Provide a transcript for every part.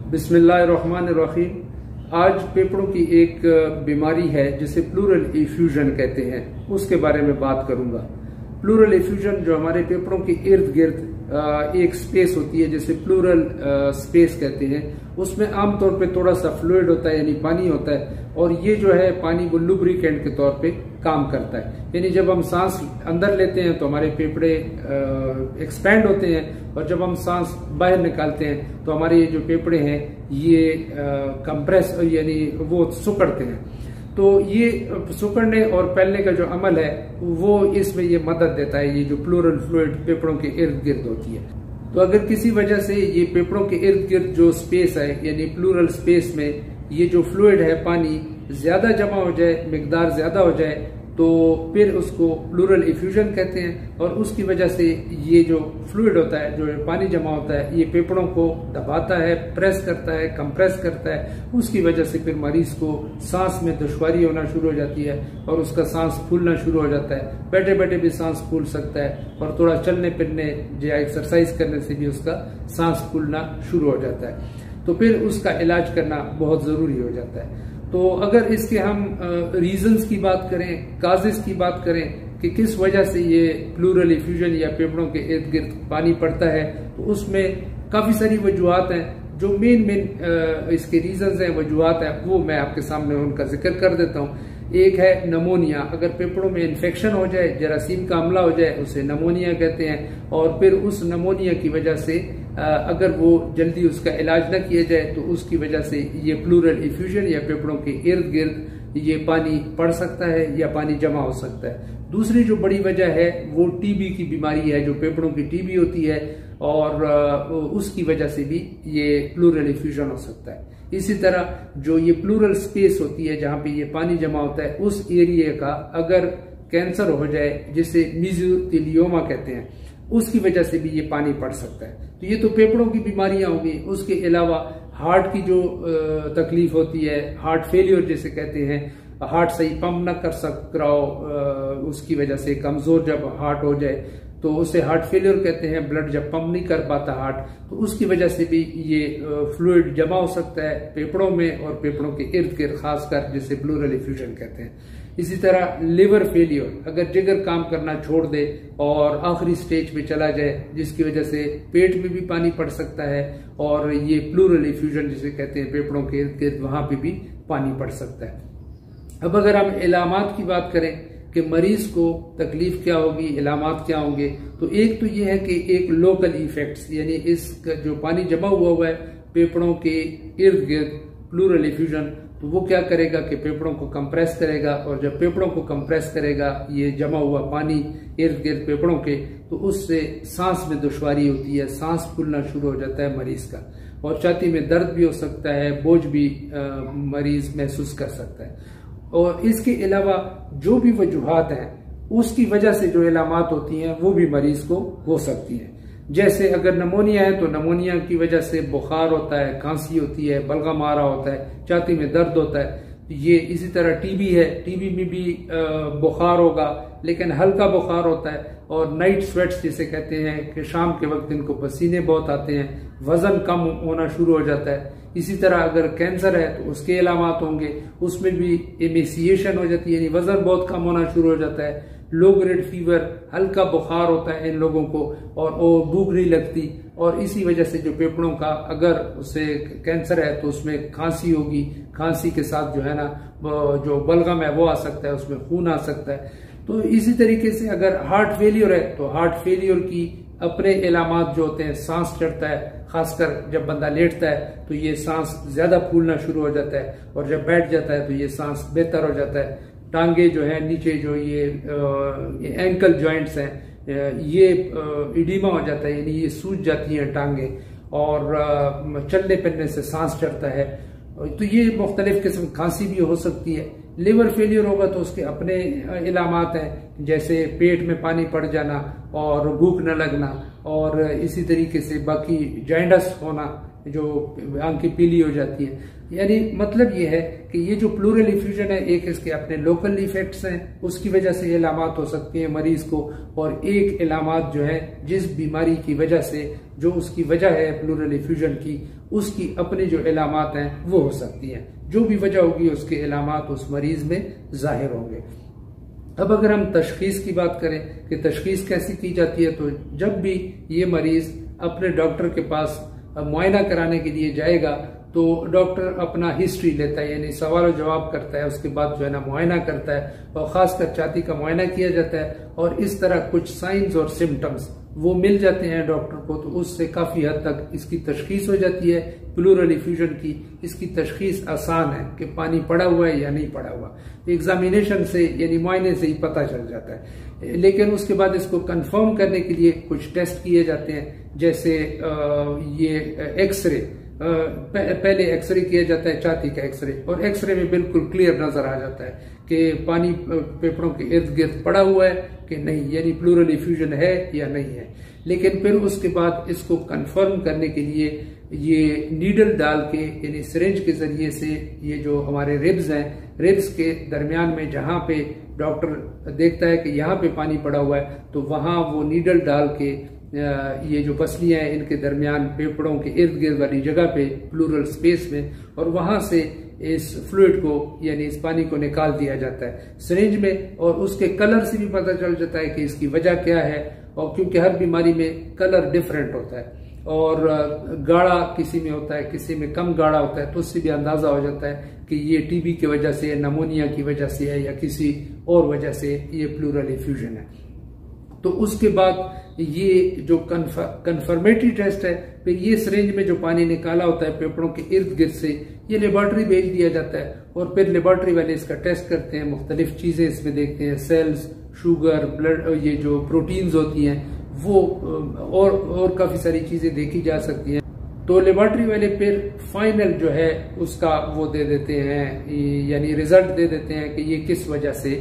बिस्मिल्लाहिर्रहमानिर्रहीम। आज फेफड़ों की एक बीमारी है जिसे प्लूरल एफ्यूजन कहते हैं, उसके बारे में बात करूंगा। प्लूरल एफ्यूजन जो हमारे फेफड़ों के इर्द गिर्द एक स्पेस होती है जिसे प्लूरल स्पेस कहते हैं, उसमें आमतौर पे थोड़ा सा फ्लूइड होता है यानी पानी होता है, और ये जो है पानी को लुब्रिकेंट के तौर पे काम करता है। यानी जब हम सांस अंदर लेते हैं तो हमारे फेफड़े एक्सपैंड होते हैं, और जब हम सांस बाहर निकालते हैं तो हमारे ये जो फेफड़े हैं ये कंप्रेस यानी वो सिकुड़ते हैं। तो ये सिकुड़ने और फैलने का जो अमल है वो इसमें ये मदद देता है, ये जो प्लूरल फ्लूइड फेफड़ों के इर्द गिर्द होती है। तो अगर किसी वजह से ये फेफड़ों के इर्द गिर्द जो स्पेस है यानी प्लूरल स्पेस में ये जो फ्लूइड है पानी ज्यादा जमा हो जाए, मिकदार ज्यादा हो जाए, तो फिर उसको प्लूरल एफ्यूजन कहते हैं। और उसकी वजह से ये जो फ्लूइड होता है, जो पानी जमा होता है, ये फेफड़ों को दबाता है, प्रेस करता है, कंप्रेस करता है। उसकी वजह से फिर मरीज को सांस में दुश्वारी होना शुरू हो जाती है और उसका सांस फूलना शुरू हो जाता है। बैठे बैठे भी सांस फूल सकता है, और थोड़ा चलने फिरने या एक्सरसाइज करने से भी उसका सांस फूलना शुरू हो जाता है। तो फिर उसका इलाज करना बहुत जरूरी हो जाता है। तो अगर इसके हम रीजंस की बात करें, काजेस की बात करें कि किस वजह से ये प्लूरल एफ्यूजन या फेफड़ों के इर्द गिर्द पानी पड़ता है, तो उसमें काफी सारी वजूहात हैं। जो मेन इसके रीजंस हैं, वजूहात हैं, वो मैं आपके सामने उनका जिक्र कर देता हूँ। एक है नमोनिया। अगर फेफड़ों में इन्फेक्शन हो जाए, जरासीम का हमला हो जाए, उसे नमोनिया कहते हैं। और फिर उस नमोनिया की वजह से अगर वो जल्दी उसका इलाज न किया जाए तो उसकी वजह से ये प्लूरल एफ्यूजन या फेफड़ों के इर्द गिर्द ये पानी पड़ सकता है या पानी जमा हो सकता है। दूसरी जो बड़ी वजह है वो टीबी की बीमारी है, जो फेफड़ों की टीबी होती है, और उसकी वजह से भी ये प्लूरल एफ्यूजन हो सकता है। इसी तरह जो ये प्लूरल स्पेस होती है जहां पे ये पानी जमा होता है, उस एरिया का अगर कैंसर हो जाए, जिसे मेसोथेलियोमा कहते हैं, उसकी वजह से भी ये पानी पड़ सकता है। तो ये तो फेफड़ों की बीमारियां होंगी। उसके अलावा हार्ट की जो तकलीफ होती है, हार्ट फेलियर जिसे कहते हैं, हार्ट सही पंप न कर सक रहा हो, उसकी वजह से कमजोर जब हार्ट हो जाए तो उसे हार्ट फेलियर कहते हैं। ब्लड जब पंप नहीं कर पाता हार्ट, तो उसकी वजह से भी ये फ्लूइड जमा हो सकता है फेफड़ों में और फेफड़ों के इर्द गिर्द, खासकर जिसे प्लूरल एफ्यूजन कहते हैं। इसी तरह लिवर फेलियर, अगर जिगर काम करना छोड़ दे और आखिरी स्टेज पे चला जाए, जिसकी वजह से पेट में भी पानी पड़ सकता है, और ये प्लूरल एफ्यूजन जिसे कहते हैं फेफड़ों के इर्द गिर्द, वहां पे भी पानी पड़ सकता है। अब अगर हम इलामात की बात करें कि मरीज को तकलीफ क्या होगी, इलामात क्या होंगे, तो एक तो ये है कि एक लोकल इफेक्ट्स, यानी इसका जो पानी जमा हुआ है फेफड़ों के इर्द गिर्द प्लूरल एफ्यूजन, तो वो क्या करेगा कि फेफड़ों को कंप्रेस करेगा, और जब फेफड़ों को कंप्रेस करेगा ये जमा हुआ पानी इर्द गिर्द फेफड़ों के, तो उससे सांस में दुश्वारी होती है, सांस फूलना शुरू हो जाता है मरीज का, और छाती में दर्द भी हो सकता है, बोझ भी मरीज महसूस कर सकता है। और इसके अलावा जो भी वजूहात हैं उसकी वजह से जो इलामात होती हैं वो भी मरीज को हो सकती है। जैसे अगर नमोनिया है तो नमोनिया की वजह से बुखार होता है, खांसी होती है, बलगम आ रहा होता है, छाती में दर्द होता है। ये इसी तरह टीबी है, टीबी में भी बुखार होगा, लेकिन हल्का बुखार होता है, और नाइट स्वेट्स जिसे कहते हैं कि शाम के वक्त इनको पसीने बहुत आते हैं, वजन कम होना शुरू हो जाता है। इसी तरह अगर कैंसर है तो उसके अलामात होंगे, उसमें भी एमेसिएशन हो जाती है, यानी वजन बहुत कम होना शुरू हो जाता है। लो ग्रेड फीवर, हल्का बुखार होता है इन लोगों को, और वो भूख नहीं लगती, और इसी वजह से जो फेफड़ों का अगर उसे कैंसर है तो उसमें खांसी होगी, खांसी के साथ जो है ना जो बलगम है वो आ सकता है, उसमें खून आ सकता है। तो इसी तरीके से अगर हार्ट फेलियर है तो हार्ट फेलियर की अपने इलामात जो होते हैं, सांस चढ़ता है, खासकर जब बंदा लेटता है तो ये सांस ज्यादा फूलना शुरू हो जाता है, और जब बैठ जाता है तो ये सांस बेहतर हो जाता है। टांगे जो है नीचे जो ये एंकल जॉइंट्स हैं, ये इडीमा हो जाता है, यानी ये सूज जाती हैं टांगे, और चलने फिरने से सांस चढ़ता है। तो ये मुख्तलिफ किस्म खांसी भी हो सकती है। लिवर फेलियर होगा तो उसके अपने इलामात हैं, जैसे पेट में पानी पड़ जाना और भूख न लगना, और इसी तरीके से बाकी जाइंडस होना, जो आंखें पीली हो जाती हैं। यानी मतलब ये है कि ये जो प्लूरल इफ्यूजन है, एक इसके अपने लोकल इफेक्ट्स हैं, उसकी वजह से इलामात हो सकती हैं मरीज को, और एक इलामात जो है जिस बीमारी की वजह से, जो उसकी वजह है प्लूरल इफ्यूजन की, उसकी अपने जो इलामात हैं वो हो सकती हैं। जो भी वजह होगी उसके इलामात उस मरीज में जाहिर होंगे। अब अगर हम तशखीस की बात करें कि तशखीस कैसी की जाती है, तो जब भी ये मरीज अपने डॉक्टर के पास मुआयना कराने के लिए जाएगा तो डॉक्टर अपना हिस्ट्री लेता है, यानी सवाल और जवाब करता है, उसके बाद जो है ना मुआयना करता है, और खासकर छाती का मुआयना किया जाता है, और इस तरह कुछ साइंस और सिम्टम्स वो मिल जाते हैं डॉक्टर को, तो उससे काफी हद तक इसकी तशखीस हो जाती है प्लूरल इफ्यूजन की। इसकी तशखीस आसान है कि पानी पड़ा हुआ है या नहीं पड़ा हुआ, एक्जामिनेशन से यानी मुआयने से ही पता चल जाता है। लेकिन उसके बाद इसको कंफर्म करने के लिए कुछ टेस्ट किए जाते हैं, जैसे ये एक्सरे, पहले एक्सरे किया जाता है छाती का एक्सरे, और एक्सरे में बिल्कुल क्लियर नजर आ जाता है कि पानी फेफड़ों के इर्द गिर्द पड़ा हुआ है कि नहीं, यानी प्लूरल इफ्यूजन है या नहीं है। लेकिन फिर उसके बाद इसको कंफर्म करने के लिए ये नीडल डाल के, यानी सिरिंज के जरिए से, ये जो हमारे रिब्स हैं, रिब्स के दरमियान में जहां पे डॉक्टर देखता है कि यहाँ पे पानी पड़ा हुआ है, तो वहां वो नीडल डाल के ये जो पसलियां हैं इनके दरमियान फेफड़ों के इर्द गिर्द वाली जगह पे प्लूरल स्पेस में, और वहां से इस फ्लूइड को यानी इस पानी को निकाल दिया जाता है सिरिंज में। और उसके कलर से भी पता चल जाता है कि इसकी वजह क्या है, और क्योंकि हर बीमारी में कलर डिफरेंट होता है, और गाढ़ा किसी में होता है, किसी में कम गाढ़ा होता है, तो उससे भी अंदाजा हो जाता है कि ये टीबी की वजह से, नमोनिया की वजह से है, या किसी और वजह से ये प्लूरल इफ्यूजन है। तो उसके बाद ये जो कन्फर्मेटरी टेस्ट है, फिर ये सिरिंज में जो पानी निकाला होता है फेफड़ों के इर्द गिर्द से, ये लेबोरेटरी भेज दिया जाता है, और फिर लेबोरेटरी वाले इसका टेस्ट करते हैं, मुख्तलिफ चीजें इसमें देखते हैं, सेल्स, शुगर, ब्लड, ये जो प्रोटीन्स होती हैं वो, और काफी सारी चीजें देखी जा सकती हैं। तो लेबोरेटरी वाले फिर फाइनल जो है उसका वो दे देते हैं, यानी रिजल्ट दे देते हैं कि ये किस वजह से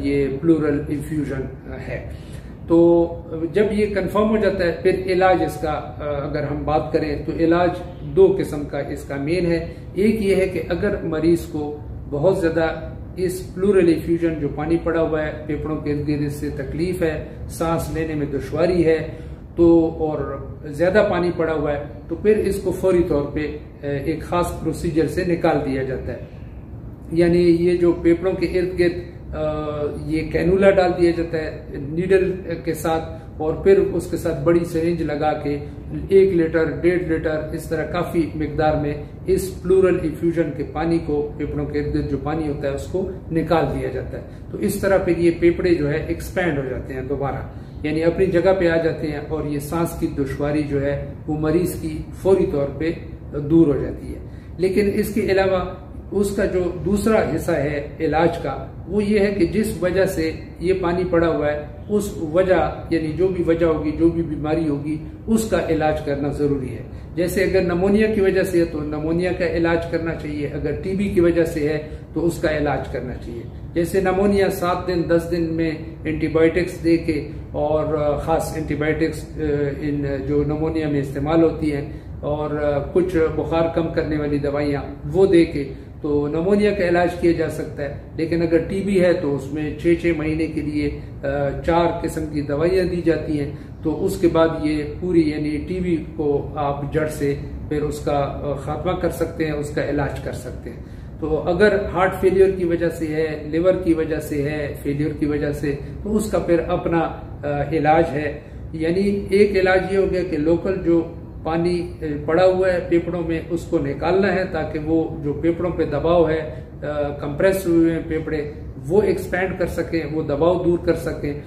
ये प्लूरल इफ्यूजन है। तो जब ये कंफर्म हो जाता है, फिर इलाज इसका अगर हम बात करें तो इलाज दो किस्म का इसका मेन है। एक ये है कि अगर मरीज को बहुत ज्यादा इस प्लूरल इफ्यूजन, जो पानी पड़ा हुआ है फेफड़ों के इर्द गिर्द, से तकलीफ है, सांस लेने में दुश्वारी है, तो और ज्यादा पानी पड़ा हुआ है, तो फिर इसको फौरी तौर पे एक खास प्रोसीजर से निकाल दिया जाता है। यानी ये जो फेफड़ों के इर्द गिर्द ये कैनुला डाल दिया जाता है नीडल के साथ, और फिर उसके साथ बड़ी सिरिंज लगा के 1 लीटर 1.5 लीटर इस तरह काफी मिकदार में इस प्लूरल इफ्यूजन के पानी को, फेफड़ों के इर्द गिर्द जो पानी होता है उसको निकाल दिया जाता है। तो इस तरह फिर ये फेफड़े जो है एक्सपैंड हो जाते हैं दोबारा, यानी अपनी जगह पे आ जाते हैं, और ये सांस की दुश्वारी जो है वो मरीज की फौरी तौर पे दूर हो जाती है। लेकिन इसके अलावा उसका जो दूसरा हिस्सा है इलाज का, वो ये है कि जिस वजह से ये पानी पड़ा हुआ है, उस वजह यानी जो भी वजह होगी, जो भी बीमारी होगी, उसका इलाज करना जरूरी है। जैसे अगर नमोनिया की वजह से है तो नमोनिया का इलाज करना चाहिए, अगर टीबी की वजह से है तो उसका इलाज करना चाहिए। जैसे नमोनिया 7 दिन 10 दिन में एंटीबायोटिक्स दे के, और खास एंटीबायोटिक्स इन जो नमोनिया में इस्तेमाल होती हैं, और कुछ बुखार कम करने वाली दवाइयाँ वो दे के तो नमोनिया का इलाज किया जा सकता है। लेकिन अगर टीबी है तो उसमें 6-6 महीने के लिए 4 किस्म की दवाइयाँ दी जाती हैं, तो उसके बाद ये पूरी यानी टीबी को आप जड़ से फिर उसका खात्मा कर सकते हैं, उसका इलाज कर सकते हैं। तो अगर हार्ट फेलियर की वजह से है, लिवर की वजह से है, फेलियर की वजह से, तो उसका फिर अपना इलाज है। यानी एक इलाज ये हो गया कि लोकल जो पानी पड़ा हुआ है फेफड़ों में उसको निकालना है, ताकि वो जो फेफड़ों पे दबाव है, कंप्रेस हुए हैं फेफड़े, वो एक्सपैंड कर सकें, वो दबाव दूर कर सकें।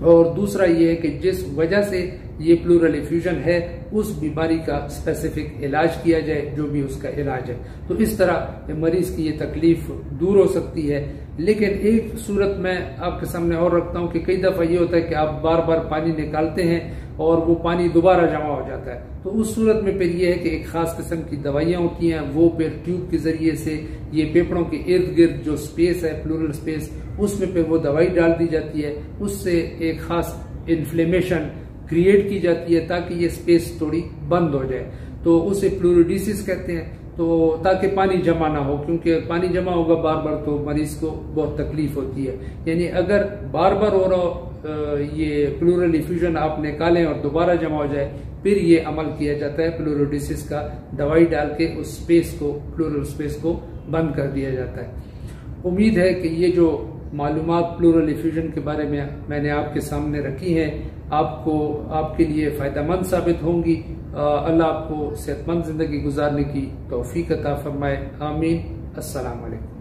और दूसरा ये है कि जिस वजह से ये प्लूरल इफ्यूजन है उस बीमारी का स्पेसिफिक इलाज किया जाए, जो भी उसका इलाज है। तो इस तरह मरीज की ये तकलीफ दूर हो सकती है। लेकिन एक सूरत मैं आपके सामने और रखता हूँ कि कई दफा ये होता है कि आप बार बार पानी निकालते हैं और वो पानी दोबारा जमा हो जाता है, तो उस सूरत में फिर ये है कि एक खास किस्म की दवाइयां होती हैं, वो फिर ट्यूब के जरिए से ये फेफड़ों के इर्द गिर्द जो स्पेस है प्लूरल स्पेस, उसमें फिर वो दवाई डाल दी जाती है, उससे एक खास इन्फ्लेमेशन क्रिएट की जाती है ताकि ये स्पेस थोड़ी बंद हो जाए। तो उसे प्लूरिडिसिस कहते हैं। तो ताकि पानी जमा ना हो, क्योंकि पानी जमा होगा बार बार तो मरीज को बहुत तकलीफ होती है। यानी अगर बार बार हो रहा ये प्लूरल इफ्यूजन आप निकालें और दोबारा जमा हो जाए, फिर ये अमल किया जाता है प्लूरिडिसिस का, दवाई डाल के उस स्पेस को, प्लूरल स्पेस को बंद कर दिया जाता है। उम्मीद है कि ये जो मालूमात प्लूरल इफ्यूजन के बारे में मैंने आपके सामने रखी हैं आपके लिए फायदेमंद साबित होंगी। अल्लाह आपको सेहतमंद जिंदगी गुजारने की तौफीक अता फरमाए। आमीन। अस्सलाम वालेकुम।